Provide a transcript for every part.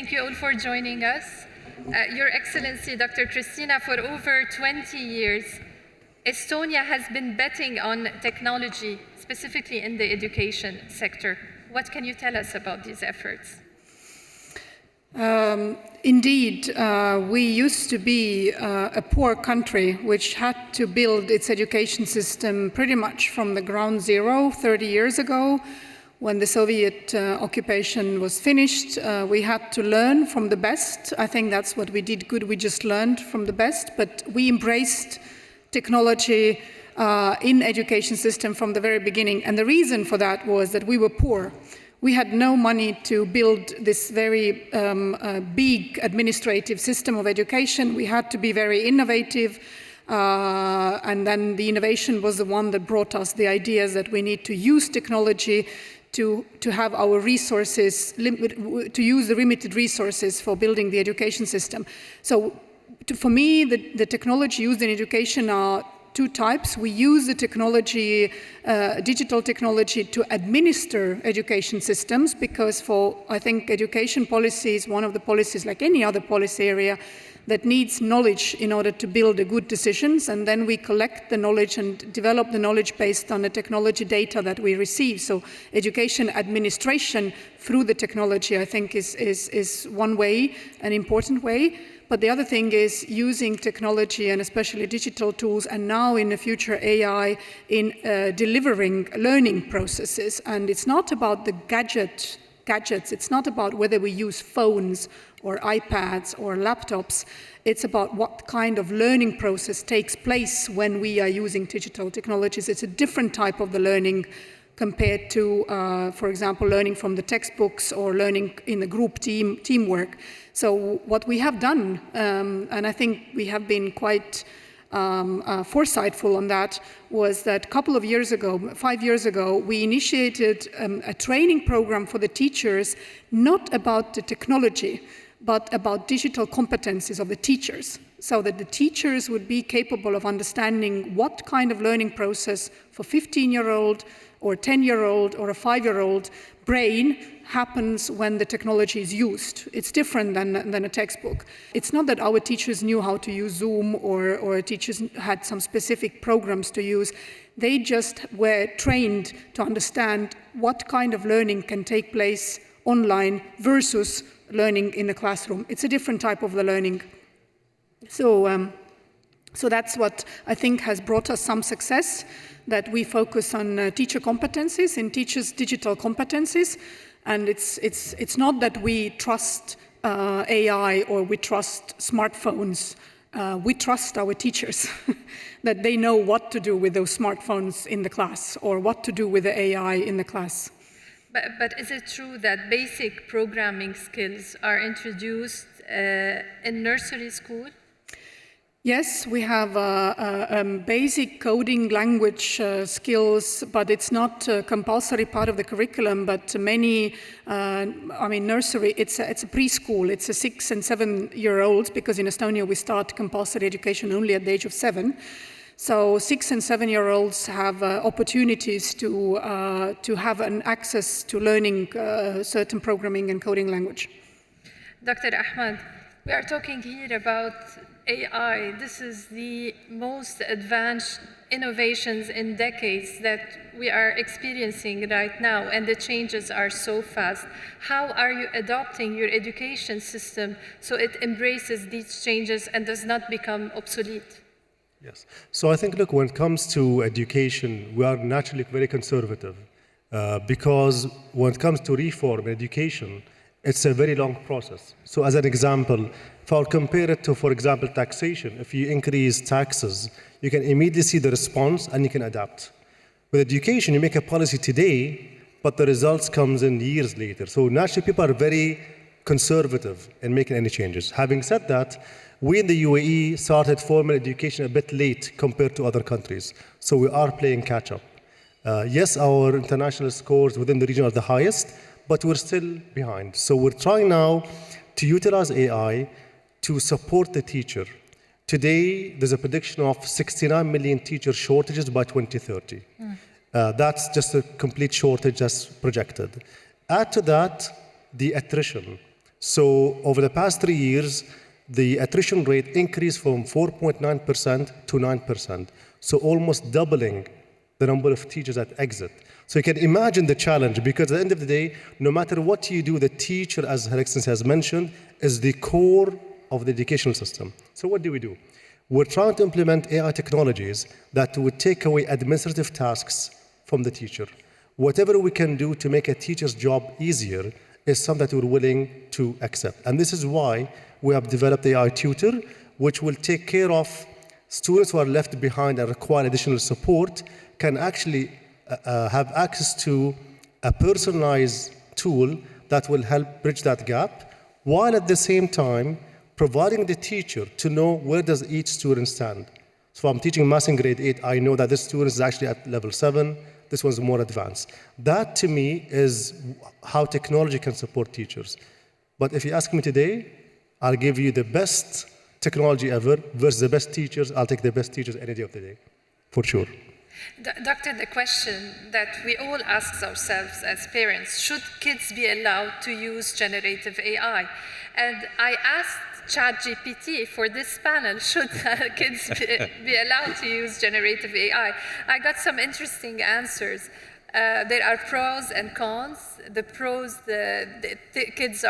Thank you all for joining us. Your Excellency, Dr. Christina, for over 20 years, Estonia has been betting on technology, specifically in the education sector. What can you tell us about these efforts? Indeed, we used to be a poor country which had to build its education system pretty much from the ground zero 30 years ago. When the Soviet occupation was finished, we had to learn from the best. I think that's what we did good. We just learned from the best, but we embraced technology in education system from the very beginning. And the reason for that was that we were poor. We had no money to build this very big administrative system of education. We had to be very innovative. And then the innovation was the one that brought us the ideas that we need to use technology to have our resources, to use the limited resources for building the education system. So for me, the technology used in education are two types. We use the technology, digital technology, to administer education systems, because I think education policy is one of the policies, like any other policy area, that needs knowledge in order to build good decisions, and then we collect the knowledge and develop the knowledge based on the technology data that we receive. So education administration through the technology, I think, is one way, an important way. But the other thing is using technology, and especially digital tools, and now in the future AI, in delivering learning processes. And it's not about the gadgets, it's not about whether we use phones or iPads or laptops. It's about what kind of learning process takes place when we are using digital technologies. It's a different type of the learning compared to, for example, learning from the textbooks or learning in a group teamwork. So what we have done, and I think we have been quite foresightful on that, was that a couple of years ago, 5 years ago, we initiated a training program for the teachers, not about the technology, but about digital competencies of the teachers, so that the teachers would be capable of understanding what kind of learning process for a 15-year-old or a 10-year-old or a 5-year-old brain happens when the technology is used. It's different than a textbook. It's not that our teachers knew how to use Zoom or teachers had some specific programs to use. They just were trained to understand what kind of learning can take place online versus learning in the classroom. It's a different type of the learning. So that's what I think has brought us some success, that we focus on teacher competencies and teachers' digital competencies. And it's not that we trust AI or we trust smartphones. We trust our teachers, that they know what to do with those smartphones in the class or what to do with the AI in the class. But is it true that basic programming skills are introduced in nursery school? Yes, we have basic coding language skills, but it's not a compulsory part of the curriculum. But many, nursery, it's a preschool. It's a 6- and 7-year-olds, because in Estonia we start compulsory education only at the age of 7. So 6- and 7-year-olds have opportunities to have an access to learning certain programming and coding language. Dr. Ahmad, we are talking here about AI. This is the most advanced innovations in decades that we are experiencing right now, and the changes are so fast. How are you adopting your education system so it embraces these changes and does not become obsolete? Yes. So I think, look, when it comes to education, we are naturally very conservative because when it comes to reform in education, it's a very long process. So as an example, if I'll compare it to, for example, taxation, if you increase taxes, you can immediately see the response and you can adapt. With education, you make a policy today, but the results comes in years later. So naturally, people are very conservative in making any changes. Having said that, we in the UAE started formal education a bit late compared to other countries. So we are playing catch up. Yes, our international scores within the region are the highest, but we're still behind. So we're trying now to utilize AI to support the teacher. Today, there's a prediction of 69 million teacher shortages by 2030. That's just a complete shortage as projected. Add to that the attrition. So over the past 3 years, the attrition rate increased from 4.9% to 9%. So almost doubling the number of teachers that exit. So you can imagine the challenge, because at the end of the day, no matter what you do, the teacher, as Her Excellency has mentioned, is the core of the educational system. So what do? We're trying to implement AI technologies that would take away administrative tasks from the teacher. Whatever we can do to make a teacher's job easier is something that we're willing to accept. And this is why we have developed AI Tutor, which will take care of students who are left behind and require additional support, can actually have access to a personalized tool that will help bridge that gap, while at the same time providing the teacher to know where does each student stand. So if I'm teaching math in grade 8, I know that this student is actually at level 7, this one's more advanced. That to me is how technology can support teachers. But if you ask me today, I'll give you the best technology ever versus the best teachers. I'll take the best teachers any day of the day, for sure. Doctor, the question that we all ask ourselves as parents, should kids be allowed to use generative AI? And I asked ChatGPT for this panel, should kids be allowed to use generative AI? I got some interesting answers. There are pros and cons. The pros, the kids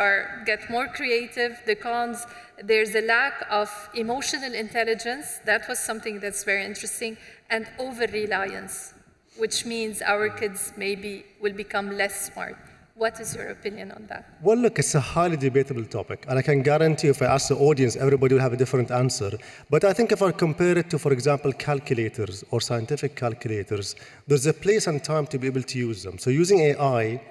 get more creative. The cons, there's a lack of emotional intelligence. That was something that's very interesting. And over-reliance, which means our kids maybe will become less smart. What is your opinion on that? Well, look, it's a highly debatable topic. And I can guarantee if I ask the audience, everybody will have a different answer. But I think if I compare it to, for example, calculators or scientific calculators, there's a place and time to be able to use them. So using AI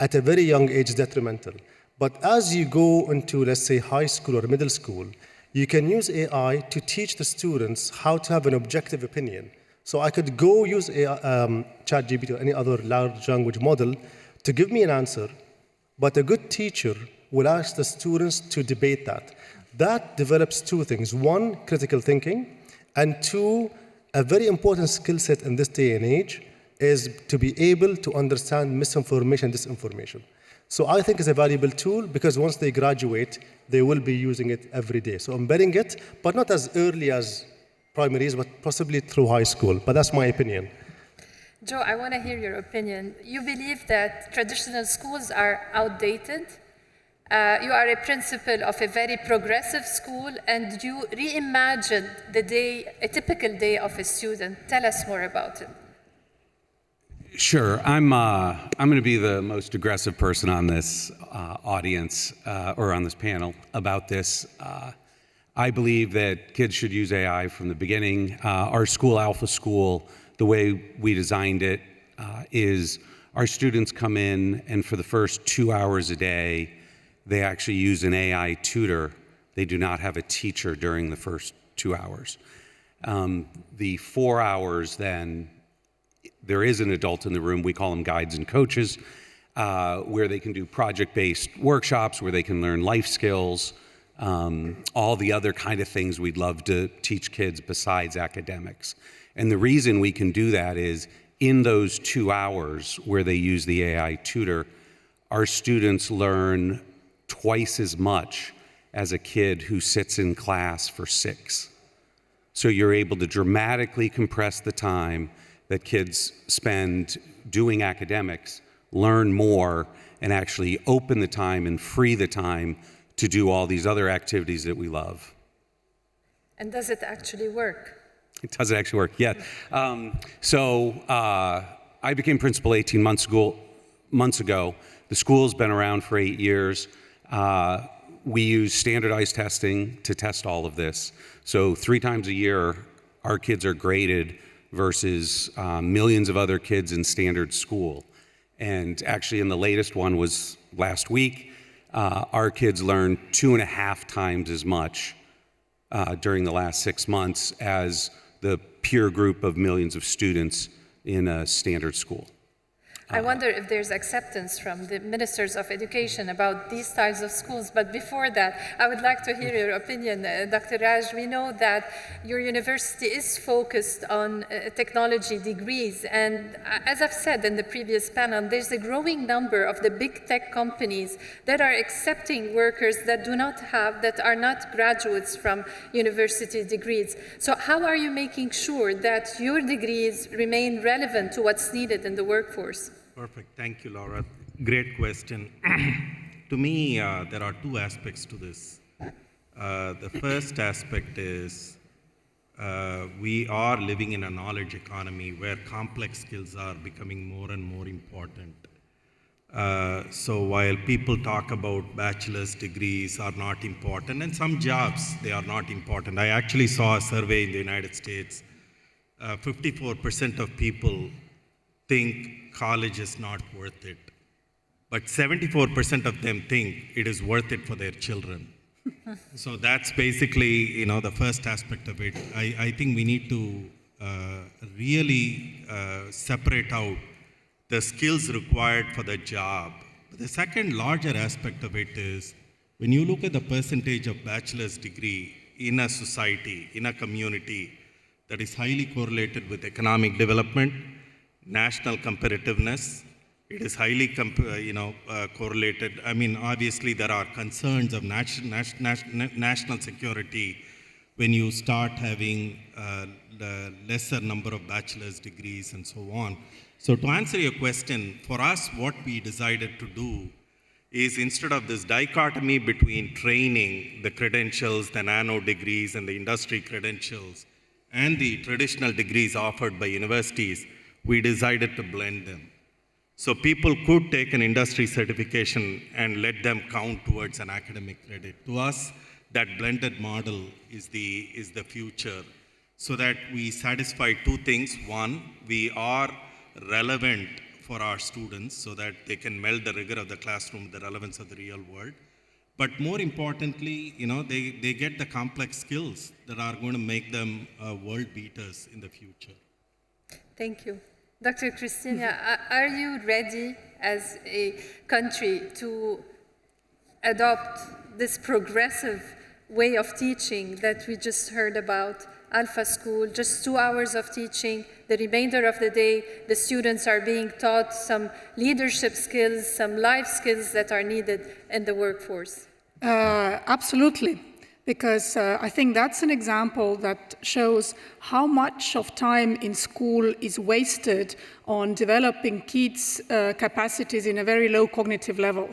at a very young age is detrimental. But as you go into, let's say, high school or middle school, you can use AI to teach the students how to have an objective opinion. So I could go use ChatGPT or any other large language model to give me an answer, but a good teacher will ask the students to debate that. That develops two things. One, critical thinking, and two, a very important skill set in this day and age is to be able to understand misinformation and disinformation. So I think it's a valuable tool because once they graduate, they will be using it every day. So embedding it, but not as early as primaries, but possibly through high school. But that's my opinion. Joe, I want to hear your opinion. You believe that traditional schools are outdated. You are a principal of a very progressive school, and you reimagined a typical day of a student. Tell us more about it. Sure. I'm going to be the most aggressive person on this audience or on this panel about this. I believe that kids should use AI from the beginning. Our school, Alpha School, the way we designed it is our students come in and for the first 2 hours a day, they actually use an AI tutor. They do not have a teacher during the first 2 hours. The 4 hours then, there is an adult in the room, we call them guides and coaches, where they can do project-based workshops, where they can learn life skills, all the other kind of things we'd love to teach kids besides academics. And the reason we can do that is in those 2 hours where they use the AI tutor, our students learn twice as much as a kid who sits in class for 6. So you're able to dramatically compress the time that kids spend doing academics, learn more, and actually open the time and free the time to do all these other activities that we love. And does it actually work? It doesn't actually work yet. I became principal 18 months ago. The school's been around for 8 years. We use standardized testing to test all of this. So 3 times a year, our kids are graded versus millions of other kids in standard school. And actually, in the latest one was last week, our kids learned 2.5 times as much during the last 6 months as the peer group of millions of students in a standard school. I wonder if there's acceptance from the ministers of education about these types of schools. But before that, I would like to hear your opinion, Dr. Raj. We know that your university is focused on technology degrees. And as I've said in the previous panel, there's a growing number of the big tech companies that are accepting workers that are not graduates from university degrees. So how are you making sure that your degrees remain relevant to what's needed in the workforce? Perfect. Thank you, Laura. Great question. To me, there are two aspects to this. The first aspect is we are living in a knowledge economy where complex skills are becoming more and more important. So while people talk about bachelor's degrees are not important, and some jobs, they are not important. I actually saw a survey in the United States. 54% of people think college is not worth it, but 74% of them think it is worth it for their children. So that's basically, the first aspect of it. I think we need to really separate out the skills required for the job. The second larger aspect of it is when you look at the percentage of bachelor's degree in a society, in a community, that is highly correlated with economic development, national competitiveness. It is highly correlated. I mean, obviously there are concerns of national security when you start having the lesser number of bachelor's degrees and so on. So to answer your question, for us, what we decided to do is instead of this dichotomy between training, the credentials, the nano degrees, and the industry credentials, and the traditional degrees offered by universities, we decided to blend them. So people could take an industry certification and let them count towards an academic credit. To us, that blended model is the future, so that we satisfy two things. One, we are relevant for our students so that they can meld the rigor of the classroom with the relevance of the real world. But more importantly, they get the complex skills that are going to make them world beaters in the future. Thank you. Dr. Christina, are you ready as a country to adopt this progressive way of teaching that we just heard about? Alpha School, just 2 hours of teaching. The remainder of the day, the students are being taught some leadership skills, some life skills that are needed in the workforce. Absolutely, because I think that's an example that shows how much of time in school is wasted on developing kids' capacities in a very low cognitive level.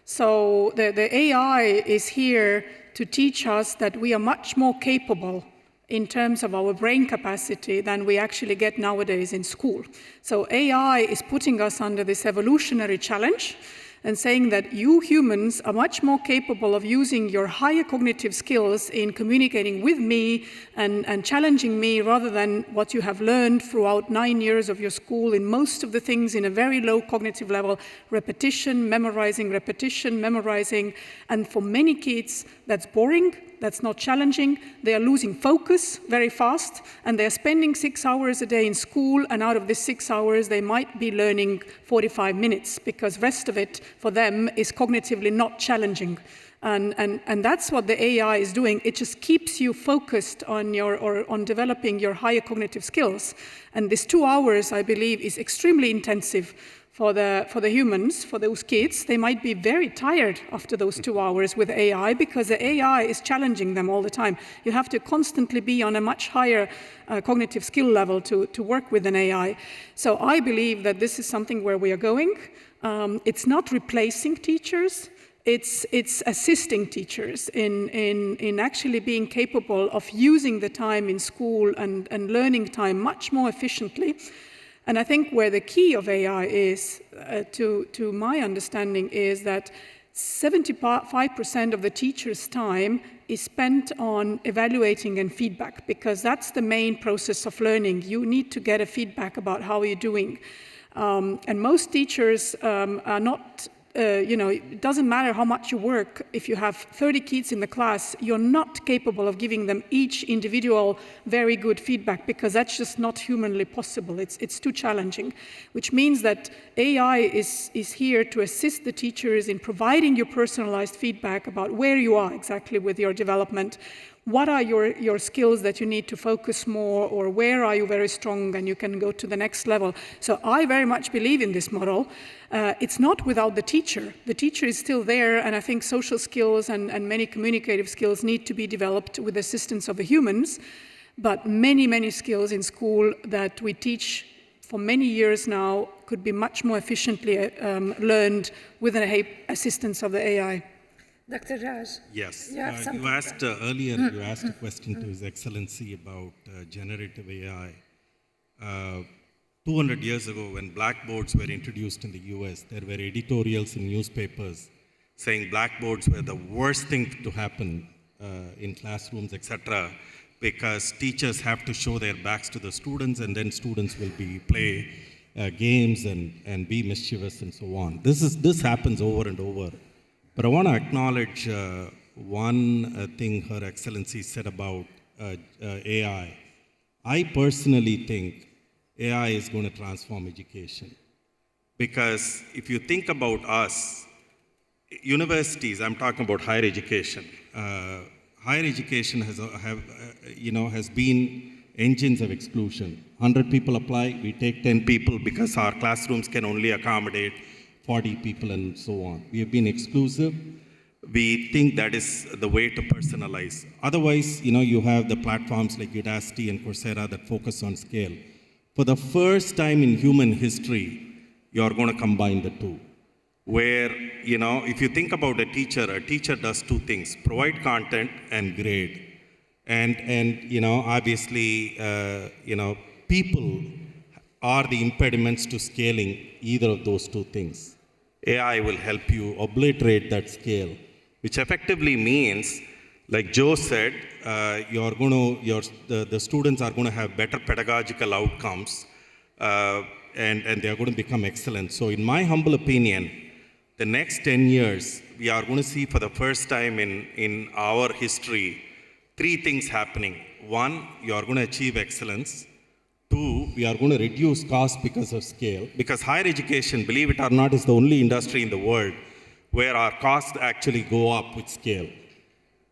So the AI is here to teach us that we are much more capable in terms of our brain capacity than we actually get nowadays in school. So AI is putting us under this evolutionary challenge and saying that you humans are much more capable of using your higher cognitive skills in communicating with me and challenging me rather than what you have learned throughout 9 years of your school in most of the things in a very low cognitive level, repetition, memorizing. And for many kids, that's boring. That's not challenging. They are losing focus very fast, and they are spending 6 hours a day in school, and out of this 6 hours, they might be learning 45 minutes, because the rest of it, for them, is cognitively not challenging. And that's what the AI is doing. It just keeps you focused on on developing your higher cognitive skills. And this 2 hours, I believe, is extremely intensive for the humans, for those kids. They might be very tired after those 2 hours with AI, because the AI is challenging them all the time. You have to constantly be on a much higher cognitive skill level to work with an AI. So I believe that this is something where we are going. It's not replacing teachers. It's assisting teachers in actually being capable of using the time in school and learning time much more efficiently. And I think where the key of AI is, to my understanding, is that 75% of the teacher's time is spent on evaluating and feedback, because that's the main process of learning. You need to get a feedback about how you're doing. And most teachers are not it doesn't matter how much you work. If you have 30 kids in the class, you're not capable of giving them each individual very good feedback because that's just not humanly possible. It's too challenging, which means that AI is here to assist the teachers in providing you personalized feedback about where you are exactly with your development. What are your skills that you need to focus more, or where are you very strong and you can go to the next level? So I very much believe in this model. It's not without the teacher. The teacher is still there, and I think social skills and many communicative skills need to be developed with the assistance of the humans, but many, many skills in school that we teach for many years now could be much more efficiently learned with the assistance of the AI. Dr. Raj. Yes. You have something You asked earlier, you asked a question to His Excellency about generative AI. 200 years ago, when blackboards were introduced in the US, there were editorials in newspapers saying blackboards were the worst thing to happen in classrooms, etc., because teachers have to show their backs to the students, and then students will play games and be mischievous and so on. This happens over and over. But I want to acknowledge one thing Her Excellency said about AI. I personally think AI is going to transform education. Because if you think about us, universities, I'm talking about higher education. Higher education has been engines of exclusion. 100 people apply, we take 10 people because our classrooms can only accommodate 40 people and so on. We have been exclusive. We think that is the way to personalize. Otherwise, you have the platforms like Udacity and Coursera that focus on scale. For the first time in human history, you're going to combine the two. Where, if you think about a teacher does two things: provide content and grade. And obviously, people are the impediments to scaling either of those two things. AI will help you obliterate that scale, which effectively means, like Joe said, the students are going to have better pedagogical outcomes, and they're going to become excellent. So in my humble opinion, the next 10 years, we are going to see for the first time in our history, 3 things happening. 1, you are going to achieve excellence. 2, we are going to reduce cost because of scale. Because higher education, believe it or not, is the only industry in the world where our costs actually go up with scale.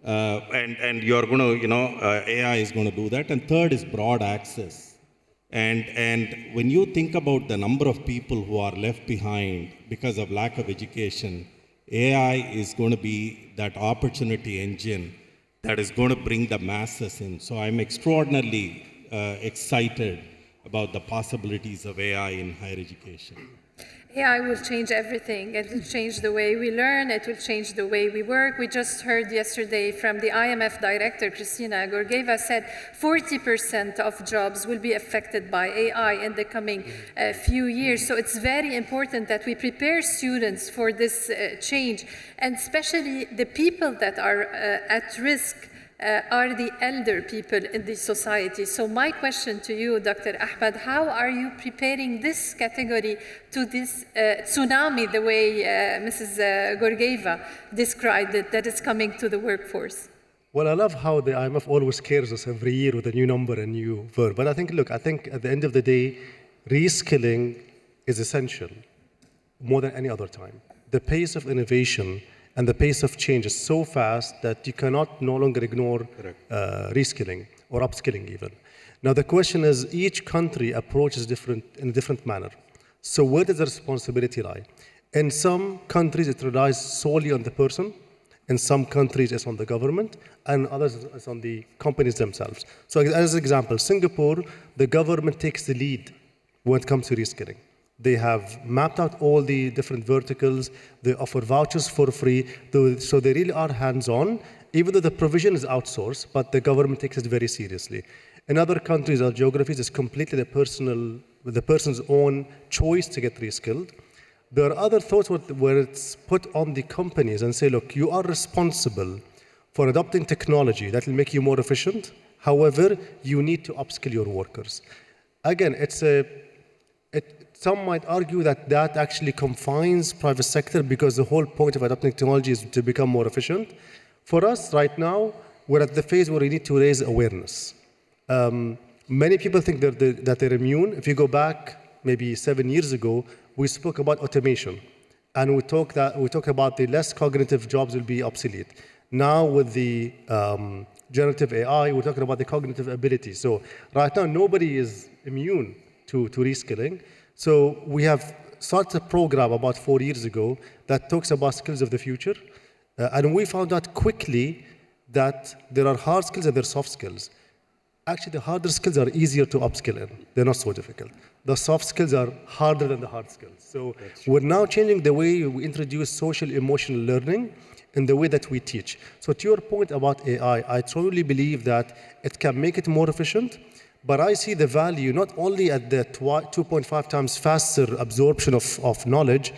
And you're going to, AI is going to do that. And third is broad access. And when you think about the number of people who are left behind because of lack of education, AI is going to be that opportunity engine that is going to bring the masses in. So I'm extraordinarily excited about the possibilities of AI in higher education. AI will change everything. It will change the way we learn. It will change the way we work. We just heard yesterday from the IMF director, Kristina Georgieva, said 40% of jobs will be affected by AI in the coming few years. So it's very important that we prepare students for this change, and especially the people that are at risk are the elder people in the society. So my question to you, Dr. Ahmad, how are you preparing this category to this tsunami, the way Mrs. Georgieva described it, that is coming to the workforce? Well, I love how the IMF always scares us every year with a new number, a new verb. But I think at the end of the day, reskilling is essential more than any other time. The pace of innovation and the pace of change is so fast that you cannot no longer ignore reskilling or upskilling even. Now the question is, each country approaches in a different manner. So where does the responsibility lie? In some countries it relies solely on the person, in some countries it's on the government, and others it's on the companies themselves. So as an example, Singapore, the government takes the lead when it comes to reskilling. They have mapped out all the different verticals. They offer vouchers for free. So they really are hands-on, even though the provision is outsourced, but the government takes it very seriously. In other countries or geographies, it's completely the person's own choice to get reskilled. There are other thoughts where it's put on the companies and say, look, you are responsible for adopting technology that will make you more efficient. However, you need to upskill your workers. Again, it's some might argue that that actually confines private sector because the whole point of adopting technology is to become more efficient. For us right now, we're at the phase where we need to raise awareness. Many people think that they're immune. If you go back maybe 7 years ago, we spoke about automation. And we talked about the less cognitive jobs will be obsolete. Now with the generative AI, we're talking about the cognitive ability. So right now, nobody is immune to reskilling. So we have started a program about 4 years ago that talks about skills of the future. And we found out quickly that there are hard skills and there are soft skills. Actually, the harder skills are easier to upskill in. They're not so difficult. The soft skills are harder than the hard skills. So we're now changing the way we introduce social emotional learning in the way that we teach. So to your point about AI, I truly believe that it can make it more efficient, but I see the value not only at the 2.5 times faster absorption of knowledge,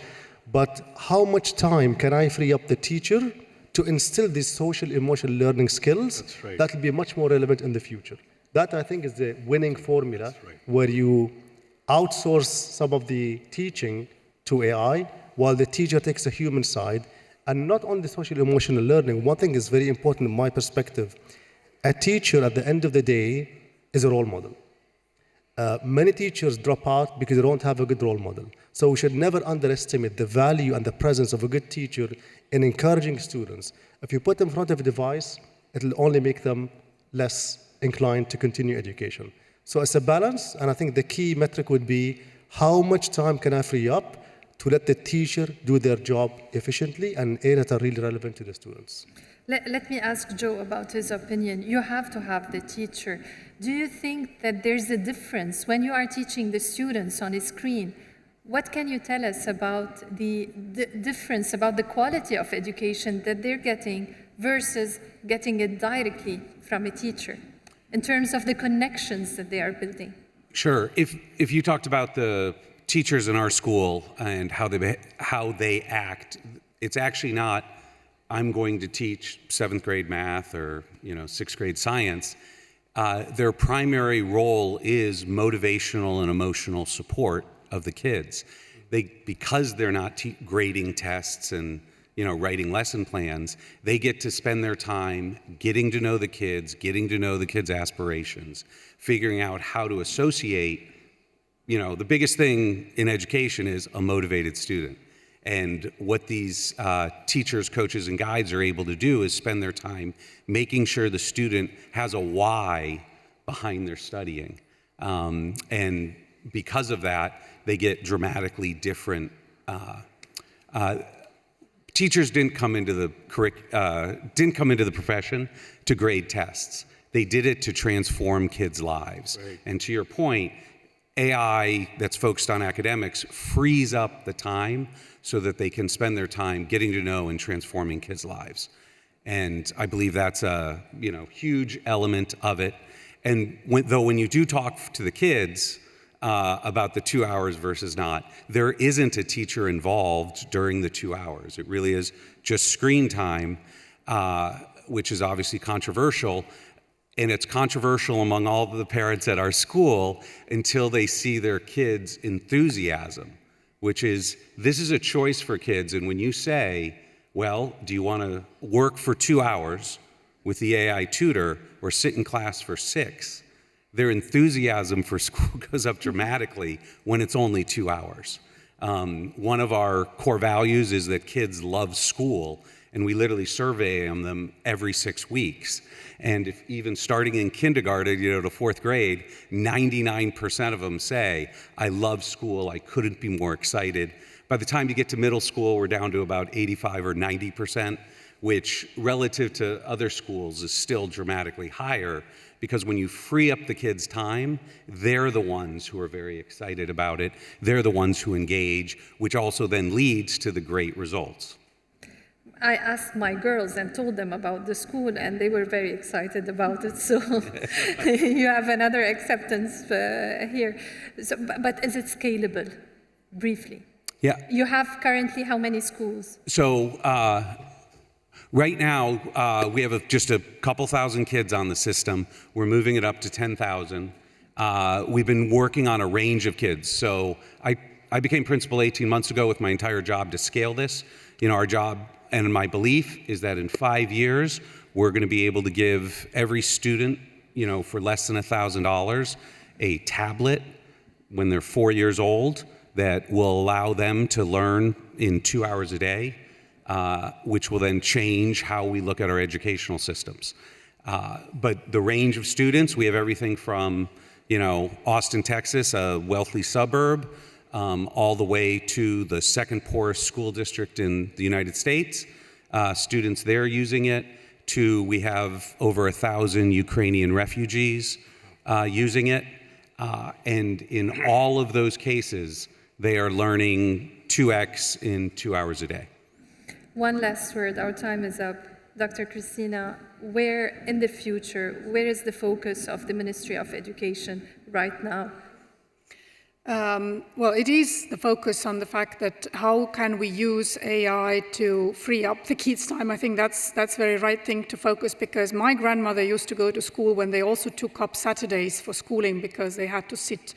but how much time can I free up the teacher to instill these social emotional learning skills that will be much more relevant in the future. That, I think, is the winning formula where you outsource some of the teaching to AI while the teacher takes the human side. And not only social emotional learning, one thing is very important in my perspective. A teacher, at the end of the day, is a role model. Many teachers drop out because they don't have a good role model. So we should never underestimate the value and the presence of a good teacher in encouraging students. If you put them in front of a device, it'll only make them less inclined to continue education. So it's a balance, and I think the key metric would be how much time can I free up to let the teacher do their job efficiently and areas that are really relevant to the students. Let me ask Joe about his opinion. You have to have the teacher. Do you think that there's a difference when you are teaching the students on a screen? What can you tell us about the difference, about the quality of education that they're getting versus getting it directly from a teacher in terms of the connections that they are building? Sure. If you talked about the teachers in our school and how they act, it's actually not, I'm going to teach 7th grade math or 6th grade science. Their primary role is motivational and emotional support of the kids. Because they're not grading tests and writing lesson plans, they get to spend their time getting to know the kids' aspirations, figuring out how to associate. The biggest thing in education is a motivated student. And what these teachers, coaches, and guides are able to do is spend their time making sure the student has a why behind their studying. And because of that, they get dramatically different. Teachers didn't come into the profession to grade tests. They did it to transform kids' lives. Right. And to your point, AI that's focused on academics frees up the time so that they can spend their time getting to know and transforming kids' lives. And I believe that's a huge element of it. And when you do talk to the kids about the 2 hours versus not, there isn't a teacher involved during the 2 hours. It really is just screen time, which is obviously controversial. And it's controversial among all of the parents at our school until they see their kids' enthusiasm, which is, this is a choice for kids. And when you say, well, do you want to work for 2 hours with the AI tutor or sit in class for 6? Their enthusiasm for school goes up dramatically when it's only 2 hours. One of our core values is that kids love school, and we literally survey them every 6 weeks. And if even starting in kindergarten, to 4th grade, 99% of them say, I love school, I couldn't be more excited. By the time you get to middle school, we're down to about 85 or 90%, which relative to other schools is still dramatically higher, because when you free up the kids' time, they're the ones who are very excited about it. They're the ones who engage, which also then leads to the great results. I asked my girls and told them about the school, and they were very excited about it. So you have another acceptance here. So, but is it scalable? Briefly. Yeah. You have currently how many schools? So right now, we have just a couple thousand kids on the system. We're moving it up to 10,000. We've been working on a range of kids. So I became principal 18 months ago with my entire job to scale this. Our job and my belief is that in 5 years, we're going to be able to give every student, for less than $1,000, a tablet when they're 4 years old that will allow them to learn in 2 hours a day, which will then change how we look at our educational systems. But the range of students, we have everything from, Austin, Texas, a wealthy suburb, all the way to the second poorest school district in the United States. Students there using it, to we have over 1,000 Ukrainian refugees using it. And in all of those cases, they are learning 2x in 2 hours a day. One last word, our time is up. Dr. Christina, where in the future, where is the focus of the Ministry of Education right now? Well, it is the focus on the fact that how can we use AI to free up the kids' time. I think that's very right thing to focus, because my grandmother used to go to school when they also took up Saturdays for schooling because they had to sit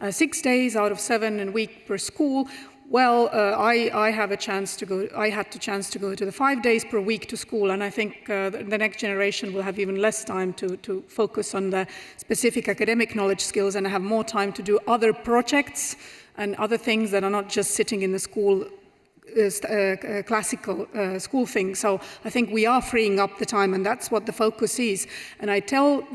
6 days out of 7 a week per school. Well, I have a chance to go. I had the chance to go to the 5 days per week to school, and I think the next generation will have even less time to focus on the specific academic knowledge skills and have more time to do other projects and other things that are not just sitting in the school classical school thing. So I think we are freeing up the time, and that's what the focus is. And we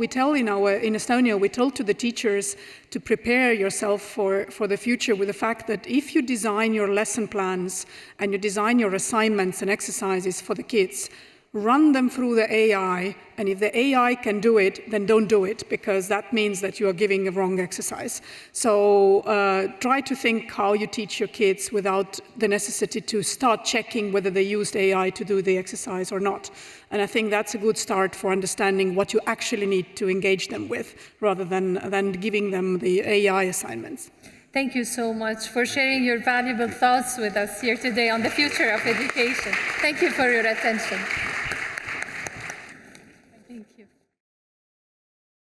tell in Estonia, we tell to the teachers to prepare yourself for the future with the fact that if you design your lesson plans and you design your assignments and exercises for the kids, run them through the AI, and if the AI can do it, then don't do it, because that means that you are giving a wrong exercise. So try to think how you teach your kids without the necessity to start checking whether they used AI to do the exercise or not. And I think that's a good start for understanding what you actually need to engage them with, rather than giving them the AI assignments. Thank you so much for sharing your valuable thoughts with us here today on the future of education. Thank you for your attention.